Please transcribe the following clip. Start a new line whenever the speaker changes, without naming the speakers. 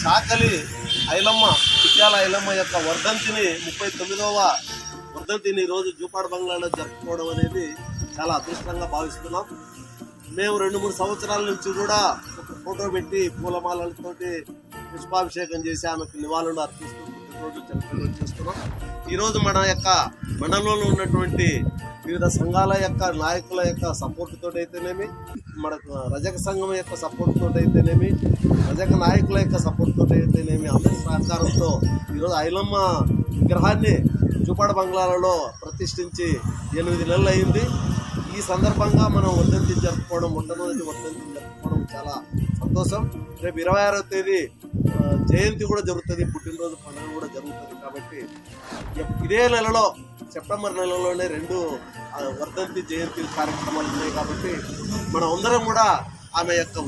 చాకలి ఐలమ్మ చిట్యాల ఐలమ్మ యొక్క వర్ధంతిని 39వ వర్ధంతిని ఈరోజు జూపాడు బంగ్లాలో జరుపుకోవడం అనేది చాలా అదృష్టంగా భావిస్తున్నాం. మేము 2-3 సంవత్సరాల నుంచి కూడా ఒక ఫోటో పెట్టి పూలమాలలతోటి పుష్పాభిషేకం చేసి ఆమెకు నివాళులు అర్పిస్తూ రోజు జరుపుకోవడం చేస్తున్నాం. ఈరోజు మన యొక్క మండలంలో ఉన్నటువంటి వివిధ సంఘాల యొక్క నాయకుల యొక్క సపోర్ట్ తోటి అయితేనేమి, మనకు రజక సంఘం యొక్క సపోర్ట్ తోటి అయితేనేమి, రజక నాయకుల యొక్క సపోర్ట్ తోటి అయితేనేమి, అందరి సహకారంతో ఈరోజు ఐలమ్మ విగ్రహాన్ని జూపాడు బంగ్లాలలో ప్రతిష్ఠించి 8 నెలలు అయింది. ఈ సందర్భంగా మనం వర్ధంతి జరుపుకోవడం, మొట్టమొదటి వర్ధంతి జరుపుకోవడం చాలా సంతోషం. రేపు 26వ తేదీ జయంతి కూడా జరుగుతుంది, పుట్టినరోజు పండుగ కూడా జరుగుతుంది. కాబట్టి ఇదే నెలలో సెప్టెంబర్ నెలలోనే 2 వర్ధంతి జయంతి కార్యక్రమాలు ఉన్నాయి. కాబట్టి మనం అందరం కూడా ఆమె యొక్క